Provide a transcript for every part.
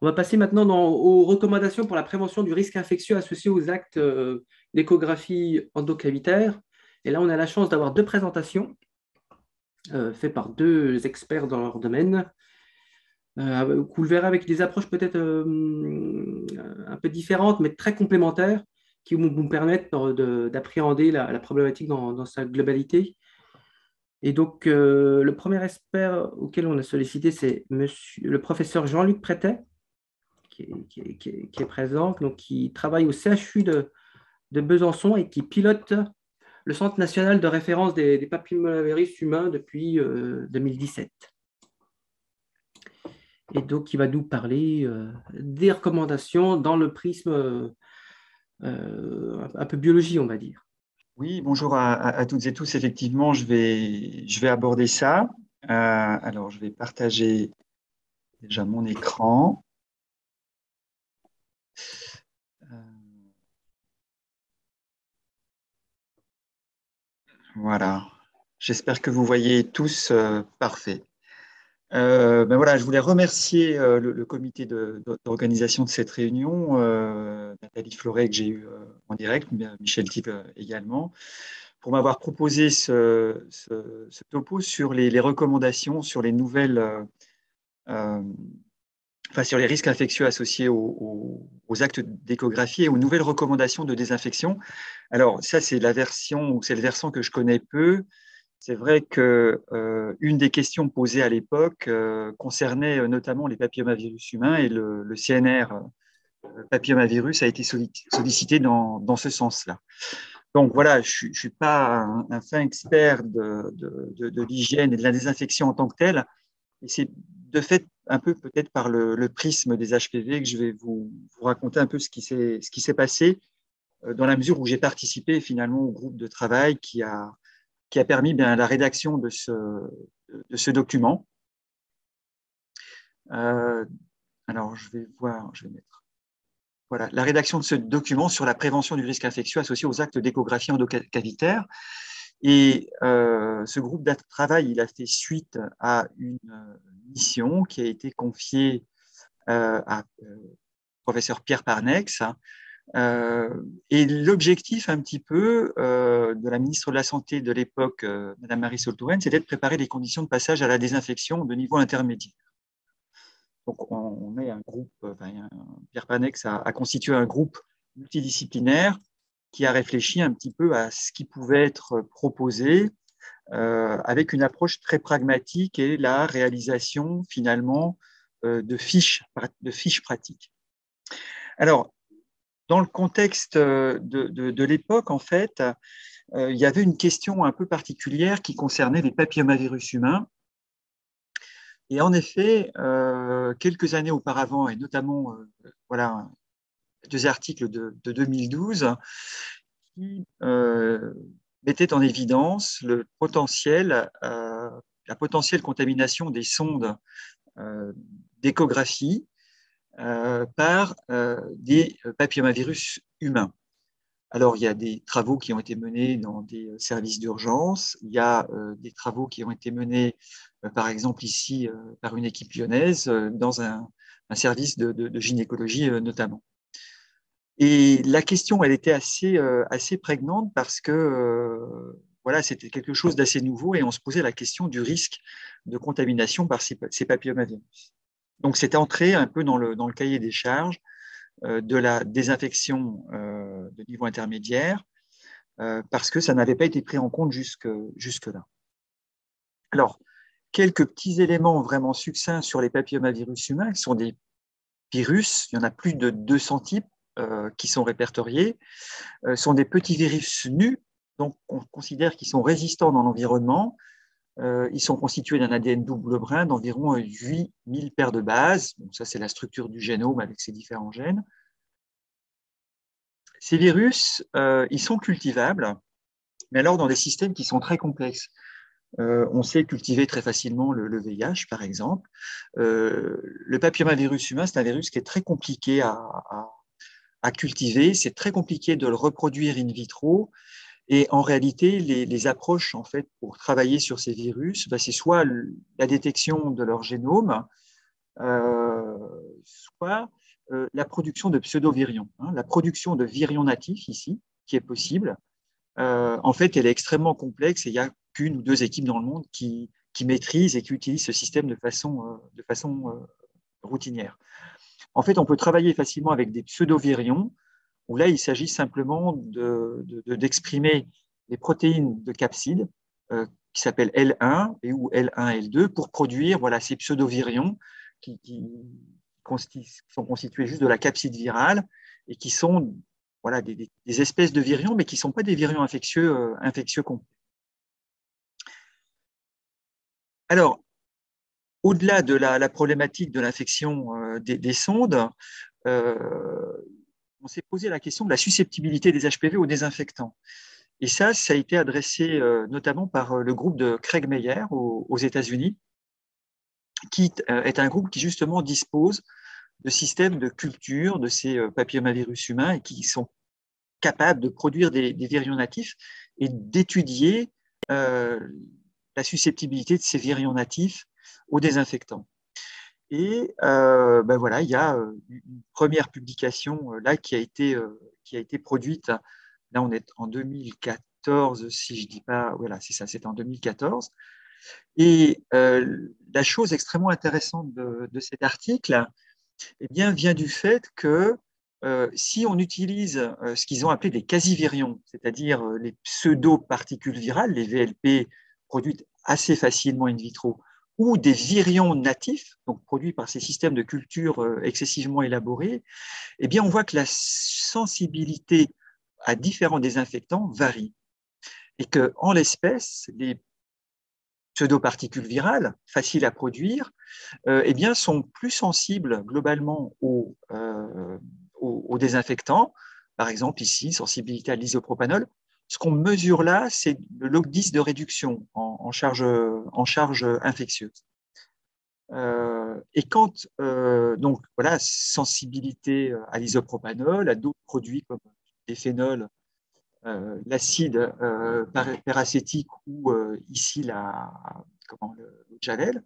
On va passer maintenant aux recommandations pour la prévention du risque infectieux associé aux actes d'échographie endocavitaire. Et là, on a la chance d'avoir deux présentations faites par deux experts dans leur domaine. Vous le verrez avec des approches peut-être un peu différentes, mais très complémentaires, qui vont vous permettre d'appréhender la problématique dans sa globalité. Et donc, le premier expert auquel on a sollicité, c'est le professeur Jean-Luc Prétet, qui est présent, donc qui travaille au CHU de Besançon et qui pilote le Centre national de référence des papillomavirus humains depuis 2017. Et donc, il va nous parler des recommandations dans le prisme un peu biologie, on va dire. Oui, bonjour à toutes et tous. Effectivement, je vais aborder ça. Alors, je vais partager déjà mon écran. Voilà. J'espère que vous voyez tous parfait. Ben voilà, je voulais remercier le comité d'organisation de cette réunion, Nathalie Floret que j'ai eu en direct, Michel Type également, pour m'avoir proposé ce topo sur les recommandations, sur les nouvelles, enfin, sur les risques infectieux associés aux actes d'échographie et aux nouvelles recommandations de désinfection. Alors, ça, c'est la version, ou c'est le versant que je connais peu. C'est vrai que une des questions posées à l'époque concernait notamment les papillomavirus humains et le CNR papillomavirus a été sollicité dans ce sens-là. Donc voilà, je suis pas un fin expert de l'hygiène et de la désinfection en tant que tel, et c'est de fait un peu peut-être par le prisme des HPV que je vais vous raconter un peu ce qui s'est passé dans la mesure où j'ai participé finalement au groupe de travail qui a permis bien, la rédaction de ce document. Alors, je vais mettre. Voilà, la rédaction de ce document sur la prévention du risque infectieux associé aux actes d'échographie endocavitaire. Et ce groupe de travail, il a fait suite à une mission qui a été confiée à professeur Pierre Parnex. Et l'objectif un petit peu de la ministre de la Santé de l'époque, Madame Marisol Touraine, c'était de préparer les conditions de passage à la désinfection de niveau intermédiaire. Donc on est un groupe, Pierre Panex a constitué un groupe multidisciplinaire qui a réfléchi un petit peu à ce qui pouvait être proposé avec une approche très pragmatique et la réalisation finalement de fiches pratiques. Alors, dans le contexte de l'époque, en fait, il y avait une question un peu particulière qui concernait les papillomavirus humains. Et en effet, quelques années auparavant, et notamment voilà, deux articles de 2012 qui mettaient en évidence la potentielle contamination des sondes d'échographie par des papillomavirus humains. Alors, il y a des travaux qui ont été menés dans des services d'urgence, il y a des travaux qui ont été menés, par exemple ici, par une équipe lyonnaise, dans un service de gynécologie notamment. Et la question, elle était assez prégnante parce que voilà, c'était quelque chose d'assez nouveau et on se posait la question du risque de contamination par ces papillomavirus. Donc, c'est entré un peu dans le cahier des charges de la désinfection de niveau intermédiaire parce que ça n'avait pas été pris en compte jusque-là. Alors, quelques petits éléments vraiment succincts sur les papillomavirus humains, qui sont des virus, il y en a plus de 200 types qui sont répertoriés, sont des petits virus nus, donc on considère qu'ils sont résistants dans l'environnement. Ils sont constitués d'un ADN double brin d'environ 8000 paires de bases. Donc ça, c'est la structure du génome avec ses différents gènes. Ces virus, ils sont cultivables, mais alors dans des systèmes qui sont très complexes. On sait cultiver très facilement le VIH, par exemple. Le papillomavirus humain, c'est un virus qui est très compliqué à cultiver. C'est très compliqué de le reproduire in vitro. Et en réalité, les approches en fait, pour travailler sur ces virus, c'est soit la détection de leur génome, soit la production de pseudo-virions. La production de virions natifs ici, qui est possible, en fait, elle est extrêmement complexe et il n'y a qu'une ou deux équipes dans le monde qui maîtrisent et qui utilisent ce système de façon routinière. En fait, on peut travailler facilement avec des pseudo-virions où là, il s'agit simplement d'exprimer les protéines de capside qui s'appellent L1 et ou L1, L2 pour produire voilà, ces pseudo-virions qui sont constitués juste de la capside virale et qui sont voilà, des espèces de virions, mais qui ne sont pas des virions infectieux complets. Alors, au-delà de la problématique de l'infection des sondes, on s'est posé la question de la susceptibilité des HPV aux désinfectants. Et ça a été adressé notamment par le groupe de Craig Meyer aux États-Unis, qui est un groupe qui justement dispose de systèmes de culture de ces papillomavirus humains et qui sont capables de produire des virions natifs et d'étudier la susceptibilité de ces virions natifs aux désinfectants. Et ben voilà, il y a une première publication là qui a été produite. Là, on est en 2014, si je ne dis pas, voilà, c'est ça, c'est en 2014. Et la chose extrêmement intéressante de cet article, eh bien, vient du fait que si on utilise ce qu'ils ont appelé des quasi-virions, c'est-à-dire les pseudo-particules virales, les VLP produites assez facilement in vitro, ou des virions natifs, donc produits par ces systèmes de culture excessivement élaborés, eh bien, on voit que la sensibilité à différents désinfectants varie. Et qu'en l'espèce, les pseudoparticules virales, faciles à produire, eh bien, sont plus sensibles globalement aux désinfectants. Par exemple, ici, sensibilité à l'isopropanol. Ce qu'on mesure là, c'est le log 10 de réduction en charge infectieuse. Et quand, donc voilà, sensibilité à l'isopropanol, à d'autres produits comme des phénols, l'acide peracétique ou ici le Javel,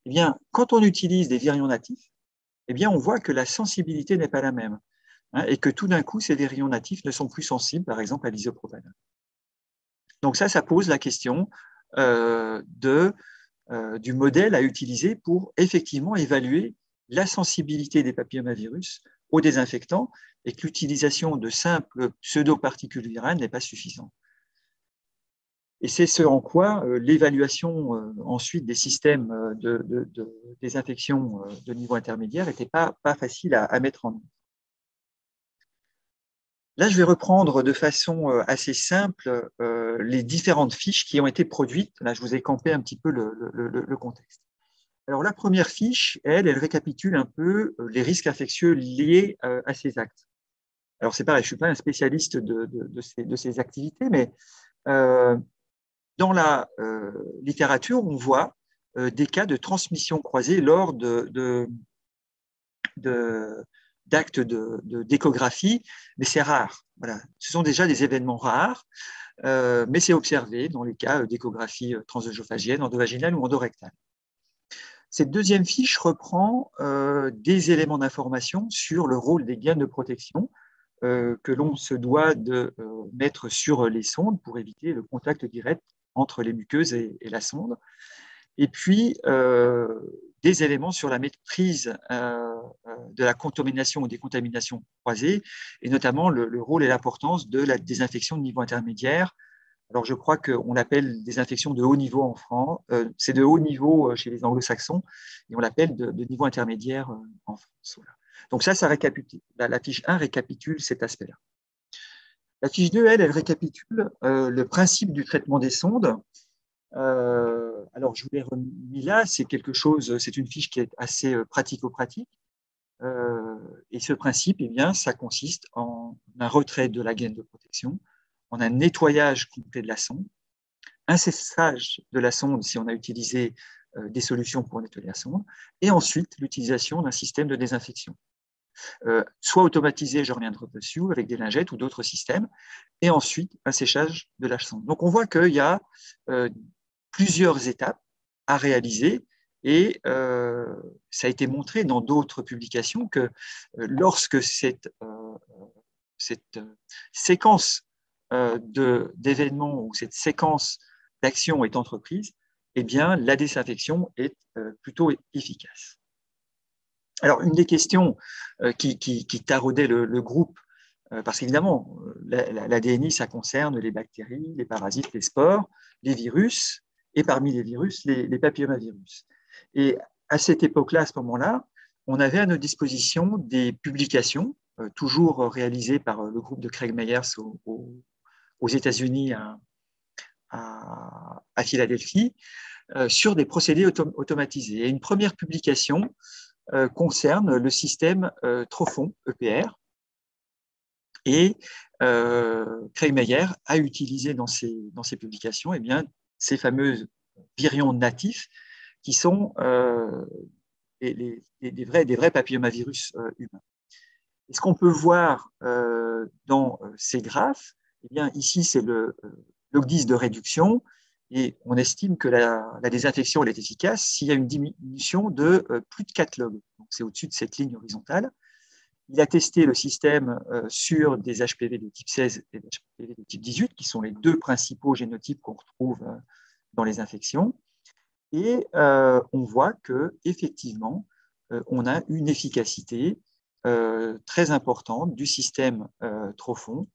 eh bien, quand on utilise des virions natifs, eh bien, on voit que la sensibilité n'est pas la même et que tout d'un coup, ces virions natifs ne sont plus sensibles, par exemple, à l'isopropanol. Donc ça pose la question du modèle à utiliser pour effectivement évaluer la sensibilité des papillomavirus aux désinfectants et que l'utilisation de simples pseudoparticules virales n'est pas suffisante. Et c'est ce en quoi l'évaluation ensuite des systèmes de désinfection de niveau intermédiaire n'était pas facile à mettre en œuvre. Là, je vais reprendre de façon assez simple les différentes fiches qui ont été produites. Là, je vous ai campé un petit peu le contexte. Alors, la première fiche, elle récapitule un peu les risques infectieux liés à ces actes. Alors, c'est pareil, je ne suis pas un spécialiste de ces activités, mais dans la littérature, on voit des cas de transmission croisée lors d'actes d'échographie, mais c'est rare. Voilà. Ce sont déjà des événements rares, mais c'est observé dans les cas d'échographie transœsophagienne, endovaginale ou endorectale. Cette deuxième fiche reprend des éléments d'information sur le rôle des gaines de protection que l'on se doit de mettre sur les sondes pour éviter le contact direct entre les muqueuses et la sonde. Et puis, des éléments sur la maîtrise de la contamination ou des contaminations croisées, et notamment le rôle et l'importance de la désinfection de niveau intermédiaire. Alors, je crois qu'on l'appelle désinfection de haut niveau en France. C'est de haut niveau chez les anglo-saxons, et on l'appelle de niveau intermédiaire en France. Voilà. Donc ça récapitule. La fiche 1 récapitule cet aspect-là. La fiche 2, elle récapitule le principe du traitement des sondes. Alors, je vous l'ai remis là, c'est une fiche qui est assez pratico-pratique. Et ce principe, eh bien, ça consiste en un retrait de la gaine de protection, en un nettoyage complet de la sonde, un cessage de la sonde si on a utilisé des solutions pour nettoyer la sonde, et ensuite l'utilisation d'un système de désinfection. Soit automatisé, je reviendrai dessus, avec des lingettes ou d'autres systèmes, et ensuite un séchage de la sonde. Donc on voit qu'il y a plusieurs étapes à réaliser Et ça a été montré dans d'autres publications que lorsque cette séquence d'événements ou cette séquence d'actions est entreprise, eh bien, la désinfection est plutôt efficace. Alors, une des questions qui taraudait le groupe, parce qu'évidemment, la DNI, ça concerne les bactéries, les parasites, les spores, les virus, et parmi les virus, les papillomavirus. Et à cette époque-là, à ce moment-là, on avait à notre disposition des publications, toujours réalisées par le groupe de Craig Myers aux États-Unis à Philadelphie, sur des procédés automatisés. Et une première publication concerne le système Trophon, EPR. Et Craig Meyer a utilisé dans ses publications ces fameux virions natifs qui sont des vrais papillomavirus humains. Et ce qu'on peut voir dans ces graphes, ici c'est le log 10 de réduction, et on estime que la désinfection elle est efficace s'il y a une diminution de plus de 4 logs. C'est au-dessus de cette ligne horizontale. Il a testé le système sur des HPV de type 16 et des HPV de type 18, qui sont les deux principaux génotypes qu'on retrouve dans les infections. Et on voit qu'effectivement, on a une efficacité très importante du système Trophon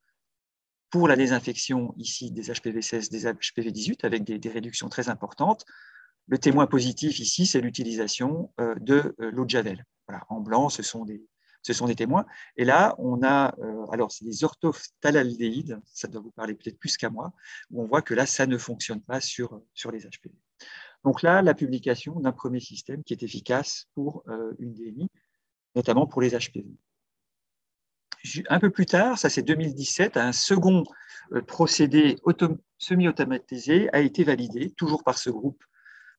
pour la désinfection ici des HPV 16, des HPV 18, avec des réductions très importantes. Le témoin positif ici, c'est l'utilisation de l'eau de Javel. Voilà, en blanc, ce sont des témoins. Et là, on a, alors c'est des orthophthalaldéhydes, ça doit vous parler peut-être plus qu'à moi, où on voit que là, ça ne fonctionne pas sur les HPV. Donc là, la publication d'un premier système qui est efficace pour une DNI, notamment pour les HPV. Un peu plus tard, ça c'est 2017, un second procédé semi-automatisé a été validé, toujours par ce groupe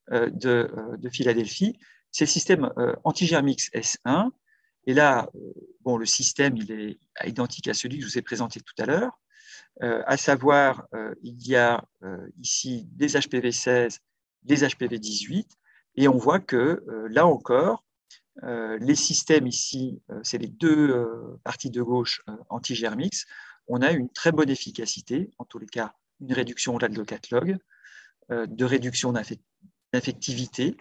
de Philadelphie. C'est le système Antigermix S1. Et là, bon, le système il est identique à celui que je vous ai présenté tout à l'heure, à savoir, il y a ici des HPV 16, des HPV 18, et on voit que là encore, les systèmes ici, c'est les deux parties de gauche anti-Germix, on a une très bonne efficacité, en tous les cas une réduction au-delà de 4 log, de réduction d'infectivité,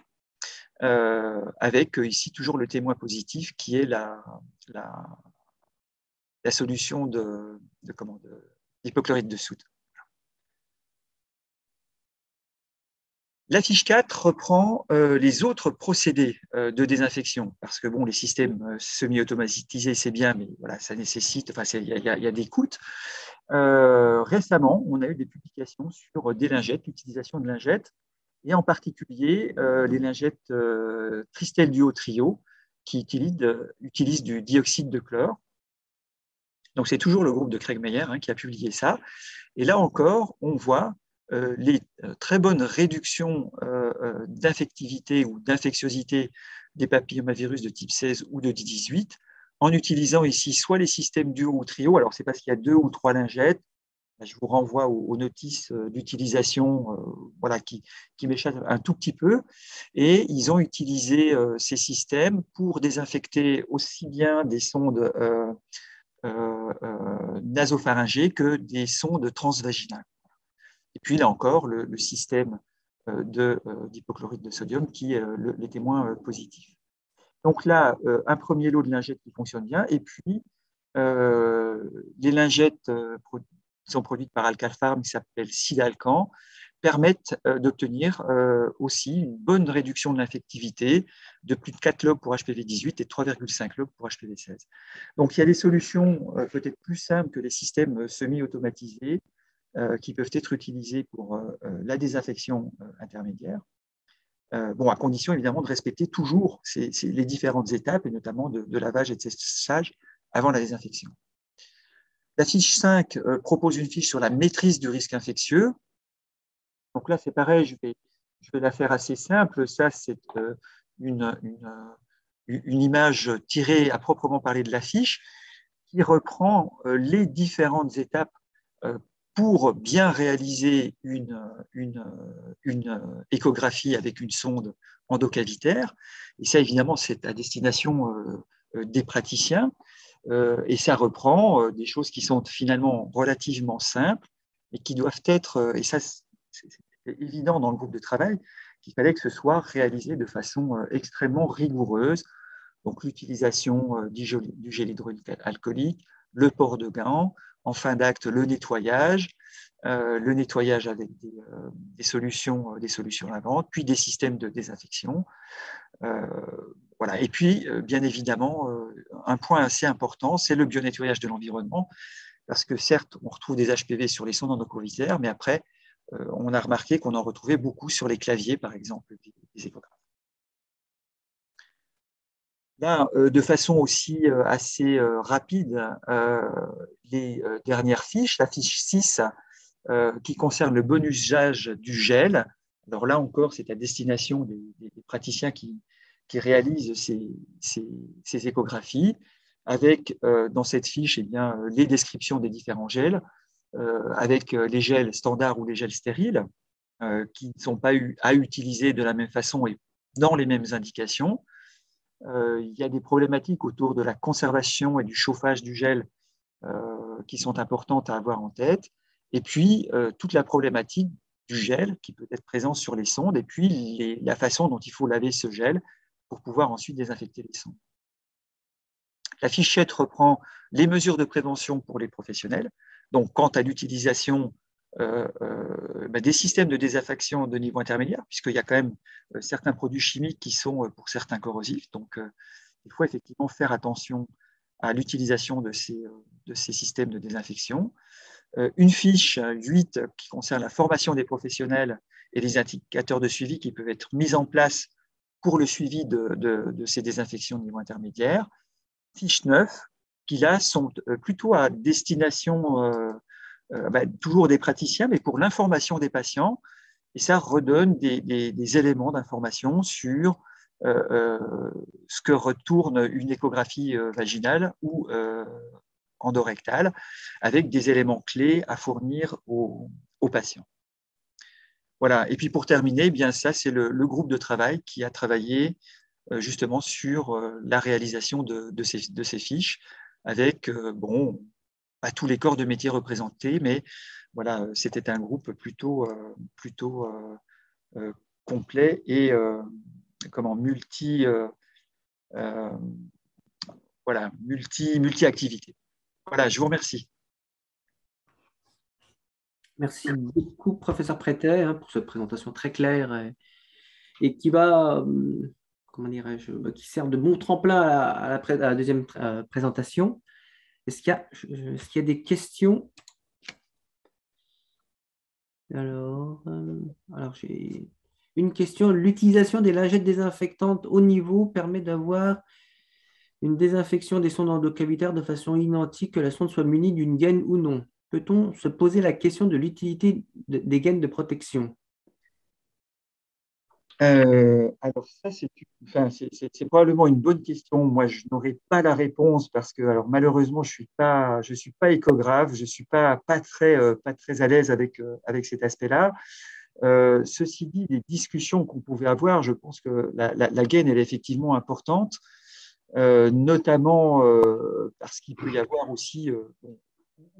avec ici toujours le témoin positif qui est la solution d'hypochlorite de soude. La fiche 4 reprend les autres procédés de désinfection, parce que bon, les systèmes semi-automatisés, c'est bien, mais voilà, ça nécessite, enfin, il y a des coûts. Récemment, on a eu des publications sur des lingettes, l'utilisation de lingettes, et en particulier les lingettes Tristel Duo Trio, qui utilisent du dioxyde de chlore. Donc, c'est toujours le groupe de Craig Meyer qui a publié ça. Et là encore, on voit les très bonnes réductions d'infectivité ou d'infectiosité des papillomavirus de type 16 ou de 18 en utilisant ici soit les systèmes duo ou trio. Alors, c'est parce qu'il y a 2 ou 3 lingettes. Je vous renvoie aux notices d'utilisation voilà, qui m'échappent un tout petit peu. Et ils ont utilisé ces systèmes pour désinfecter aussi bien des sondes nasopharyngées que des sondes transvaginales. Et puis là encore, le système d'hypochlorite de sodium qui est les témoins positifs. Donc là, un premier lot de lingettes qui fonctionne bien, et puis les lingettes sont produites par Alcalfarm, qui s'appelle Sidalcan, permettent d'obtenir aussi une bonne réduction de l'infectivité de plus de 4 logs pour HPV 18 et 3,5 logs pour HPV 16. Donc il y a des solutions peut-être plus simples que les systèmes semi-automatisés qui peuvent être utilisés pour la désinfection intermédiaire. Bon, à condition évidemment de respecter toujours les différentes étapes, et notamment de lavage et de séchage avant la désinfection. La fiche 5 propose une fiche sur la maîtrise du risque infectieux. Donc là, c'est pareil, je vais la faire assez simple. Ça, c'est une image tirée à proprement parler de la fiche qui reprend les différentes étapes pour bien réaliser une échographie avec une sonde endocavitaire. Et ça, évidemment, c'est à destination des praticiens. Et ça reprend des choses qui sont finalement relativement simples et qui doivent être, et ça, c'est évident dans le groupe de travail, qu'il fallait que ce soit réalisé de façon extrêmement rigoureuse. Donc, l'utilisation du gel hydroalcoolique alcoolique, le port de gants, en fin d'acte, le nettoyage avec des solutions lavantes, puis des systèmes de désinfection. Voilà. Et puis, bien évidemment, un point assez important, c'est le bionettoyage de l'environnement, parce que certes, on retrouve des HPV sur les sondes endocavitaires, mais après, on a remarqué qu'on en retrouvait beaucoup sur les claviers, par exemple, des échographes. Là, de façon aussi assez rapide, les dernières fiches, la fiche 6, qui concerne le bon usage du gel. Alors là encore, c'est à destination des praticiens qui réalisent ces échographies, avec dans cette fiche eh bien, les descriptions des différents gels, avec les gels standards ou les gels stériles, qui ne sont pas à utiliser de la même façon et dans les mêmes indications. Il y a des problématiques autour de la conservation et du chauffage du gel qui sont importantes à avoir en tête. Et puis, toute la problématique du gel qui peut être présent sur les sondes, et puis la façon dont il faut laver ce gel pour pouvoir ensuite désinfecter les sondes. La fichette reprend les mesures de prévention pour les professionnels. Donc, quant à l'utilisation des systèmes de désinfection de niveau intermédiaire, puisqu'il y a quand même certains produits chimiques qui sont pour certains corrosifs. Donc, il faut effectivement faire attention à l'utilisation de ces systèmes de désinfection. Une fiche 8 qui concerne la formation des professionnels et les indicateurs de suivi qui peuvent être mis en place pour le suivi de ces désinfections de niveau intermédiaire. Fiche 9 qui là sont plutôt à destination toujours des praticiens, mais pour l'information des patients. Et ça redonne des éléments d'information sur ce que retourne une échographie vaginale ou endorectale, avec des éléments clés à fournir aux patients. Voilà. Et puis pour terminer, eh bien ça c'est le groupe de travail qui a travaillé justement sur la réalisation de ces fiches, avec pas tous les corps de métier représentés, mais voilà, c'était un groupe plutôt complet et multi-activité. Voilà, je vous remercie. Merci beaucoup, professeur Prétet, pour cette présentation très claire et qui va, comment dirais-je, qui sert de bon tremplin à la deuxième présentation. Est-ce qu'il y a des questions? Alors j'ai une question. L'utilisation des lingettes désinfectantes haut niveau permet d'avoir une désinfection des sondes endocavitaires de façon identique que la sonde soit munie d'une gaine ou non. Peut-on se poser la question de l'utilité des gaines de protection? Alors ça, c'est probablement une bonne question. Moi, je n'aurai pas la réponse parce que, alors malheureusement, je suis pas échographe, je suis pas très à l'aise avec cet aspect-là. Ceci dit, les discussions qu'on pouvait avoir, je pense que la gaine, elle est effectivement importante, notamment parce qu'il peut y avoir aussi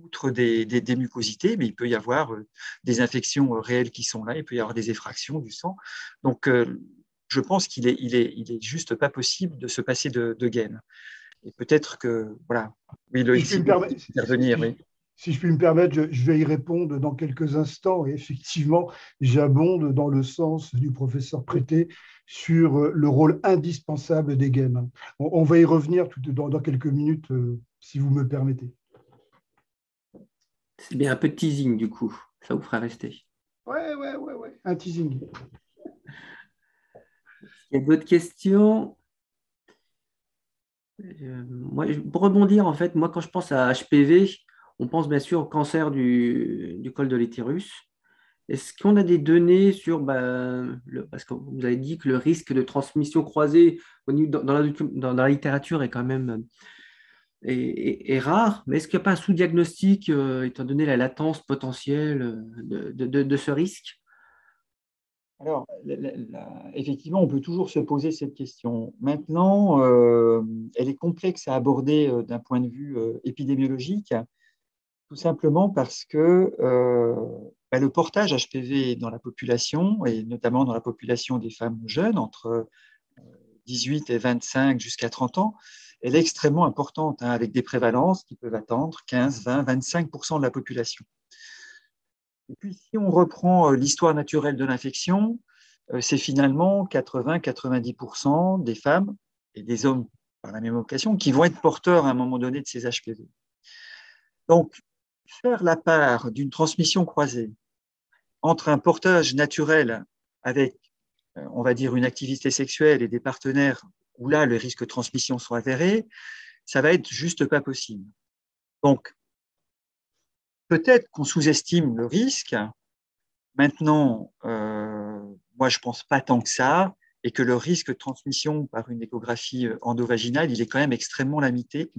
outre des mucosités, mais il peut y avoir des infections réelles qui sont là, il peut y avoir des effractions du sang. Donc, je pense qu'il est juste pas possible de se passer de gaine. Et peut-être que, voilà, oui, Loïc, si intervenir, oui. Si je puis me permettre, je vais y répondre dans quelques instants. Et effectivement, j'abonde dans le sens du professeur Prétet sur le rôle indispensable des gaines. On va y revenir dans quelques minutes, si vous me permettez. C'est bien un peu de teasing, du coup. Ça vous fera rester. Ouais. Un teasing. Il y a d'autres questions? Pour rebondir, en fait, moi, quand je pense à HPV, on pense bien sûr au cancer du col de l'utérus. Est-ce qu'on a des données sur, parce que vous avez dit que le risque de transmission croisée dans la littérature est quand même est rare, mais est-ce qu'il n'y a pas un sous-diagnostic, étant donné la latence potentielle de ce risque? Alors, effectivement, on peut toujours se poser cette question. Maintenant, elle est complexe à aborder d'un point de vue épidémiologique, tout simplement parce que le portage HPV dans la population, et notamment dans la population des femmes jeunes, entre 18 et 25 jusqu'à 30 ans, elle est extrêmement importante, hein, avec des prévalences qui peuvent atteindre 15, 20, 25% de la population. Et puis, si on reprend l'histoire naturelle de l'infection, c'est finalement 80-90% des femmes et des hommes par la même occasion qui vont être porteurs à un moment donné de ces HPV. Donc, faire la part d'une transmission croisée entre un portage naturel avec, on va dire, une activité sexuelle et des partenaires où là, les risques de transmission sont avérés, ça va être juste pas possible. Donc, peut-être qu'on sous-estime le risque. Maintenant, moi, je ne pense pas tant que ça, et que le risque de transmission par une échographie endovaginale, il est quand même extrêmement limité.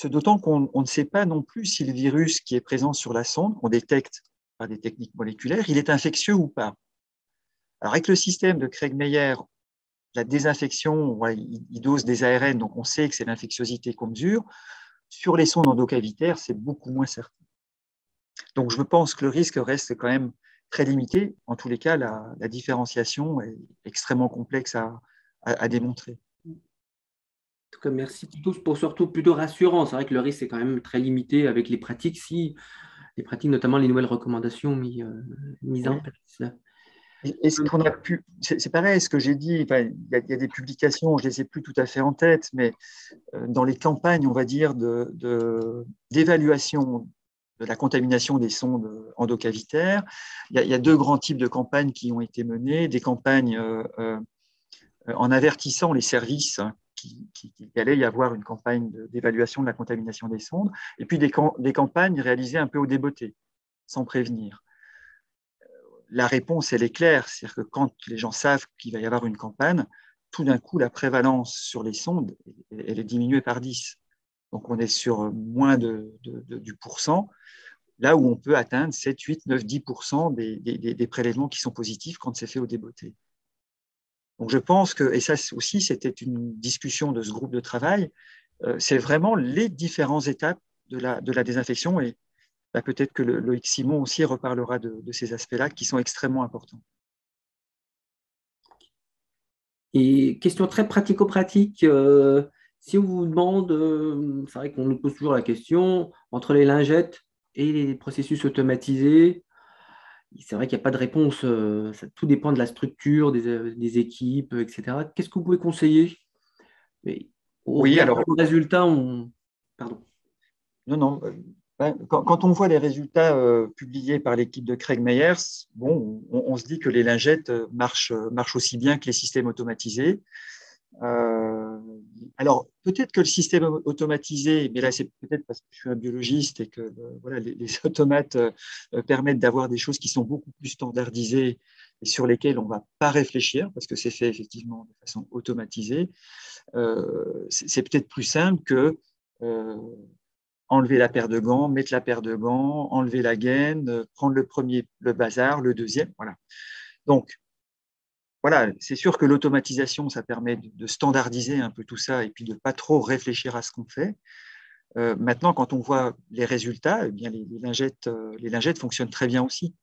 D'autant qu'on ne sait pas non plus si le virus qui est présent sur la sonde, qu'on détecte par des techniques moléculaires, il est infectieux ou pas. Alors, avec le système de Craig-Meyer, la désinfection, voilà, il dose des ARN, donc on sait que c'est l'infectiosité qu'on mesure. Sur les sondes endocavitaires, c'est beaucoup moins certain. Donc, je pense que le risque reste quand même très limité. En tous les cas, la différenciation est extrêmement complexe à démontrer. En tout cas, merci tous pour surtout plutôt rassurant. C'est vrai que le risque est quand même très limité avec les pratiques, si les pratiques, notamment les nouvelles recommandations mises en place. Est-ce qu'on a pu, c'est pareil, ce que j'ai dit, il y a des publications, je ne les ai plus tout à fait en tête, mais dans les campagnes, on va dire, d'évaluation de la contamination des sondes endocavitaires, il y a deux grands types de campagnes qui ont été menées, des campagnes en avertissant les services qu'il allait y avoir une campagne d'évaluation de la contamination des sondes, et puis des campagnes réalisées un peu au débotté, sans prévenir. La réponse, elle est claire, c'est-à-dire que quand les gens savent qu'il va y avoir une campagne, tout d'un coup, la prévalence sur les sondes, elle est diminuée par 10. Donc, on est sur moins du pourcent, là où on peut atteindre 7, 8, 9, 10% des prélèvements qui sont positifs quand c'est fait au débotté. Donc, je pense que, et ça aussi, c'était une discussion de ce groupe de travail, c'est vraiment les différentes étapes de la désinfection, et peut-être que Loïc Simon aussi reparlera de ces aspects-là qui sont extrêmement importants. Et question très pratico-pratique, si on vous demande, c'est vrai qu'on nous pose toujours la question, entre les lingettes et les processus automatisés, c'est vrai qu'il n'y a pas de réponse, tout dépend de la structure, des équipes, etc. Qu'est-ce que vous pouvez conseiller? Mais au Oui, regard alors, des résultats, Pardon. non, quand on voit les résultats publiés par l'équipe de Craig Meyers, bon, on se dit que les lingettes marchent aussi bien que les systèmes automatisés. Alors, peut-être que le système automatisé, mais là, c'est peut-être parce que je suis un biologiste et que voilà, les automates permettent d'avoir des choses qui sont beaucoup plus standardisées et sur lesquelles on ne va pas réfléchir parce que c'est fait effectivement de façon automatisée. C'est peut-être plus simple que enlever la paire de gants, mettre la paire de gants, enlever la gaine, prendre le premier, le bazar, le deuxième, voilà. Donc, voilà, c'est sûr que l'automatisation, ça permet de standardiser un peu tout ça et puis de ne pas trop réfléchir à ce qu'on fait. Maintenant, quand on voit les résultats, eh bien, les lingettes fonctionnent très bien aussi.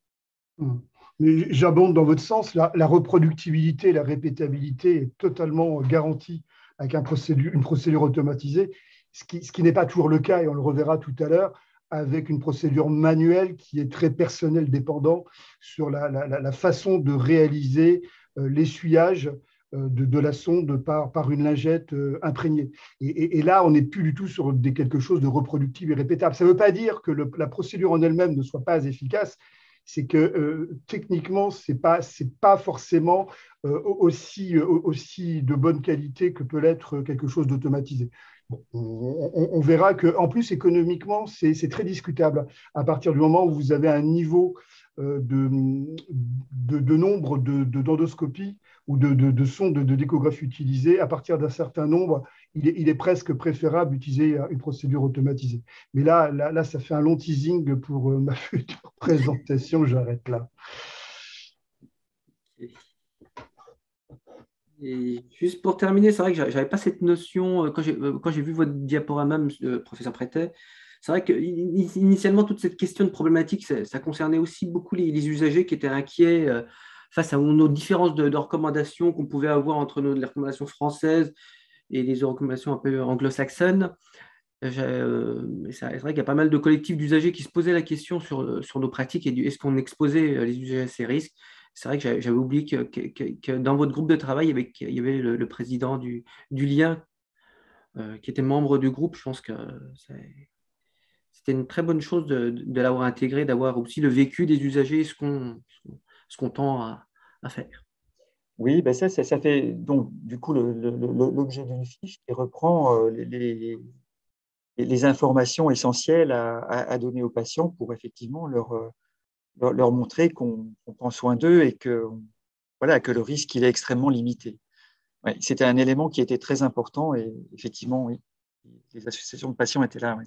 Mais j'abonde dans votre sens, la reproductibilité, la répétabilité est totalement garantie avec une procédure automatisée, ce qui n'est pas toujours le cas, et on le reverra tout à l'heure, avec une procédure manuelle qui est très personnelle, dépendant sur la façon de réaliser l'essuyage de la sonde par une lingette imprégnée. Et là, on n'est plus du tout sur quelque chose de reproductible et répétable. Ça ne veut pas dire que la procédure en elle-même ne soit pas efficace, c'est que techniquement, ce n'est pas forcément aussi de bonne qualité que peut l'être quelque chose d'automatisé. Bon, on verra qu'en plus, économiquement, c'est très discutable à partir du moment où vous avez un niveau de nombre d'endoscopies ou de sondes d'échographie utilisées. À partir d'un certain nombre, il est presque préférable d'utiliser une procédure automatisée. Mais là, ça fait un long teasing pour ma future présentation. J'arrête là. Et juste pour terminer, c'est vrai que je n'avais pas cette notion, quand j'ai vu votre diaporama, professeur Prétet, c'est vrai qu'initialement, toute cette question de problématique, ça concernait aussi beaucoup les usagers qui étaient inquiets face à nos différences de recommandations qu'on pouvait avoir entre les recommandations françaises et les recommandations un peu anglo-saxonnes. C'est vrai qu'il y a pas mal de collectifs d'usagers qui se posaient la question sur nos pratiques et est-ce qu'on exposait les usagers à ces risques. C'est vrai que j'avais oublié que dans votre groupe de travail, il y avait le président du lien qui était membre du groupe. Je pense que c'était une très bonne chose de l'avoir intégré, d'avoir aussi le vécu des usagers, ce qu'on tend à faire. Oui, ben ça fait donc du coup l'objet d'une fiche qui reprend les informations essentielles à donner aux patients pour effectivement leur montrer qu'on prend soin d'eux et que, voilà, que le risque il est extrêmement limité. Ouais, c'était un élément qui était très important et effectivement, oui, les associations de patients étaient là. Oui.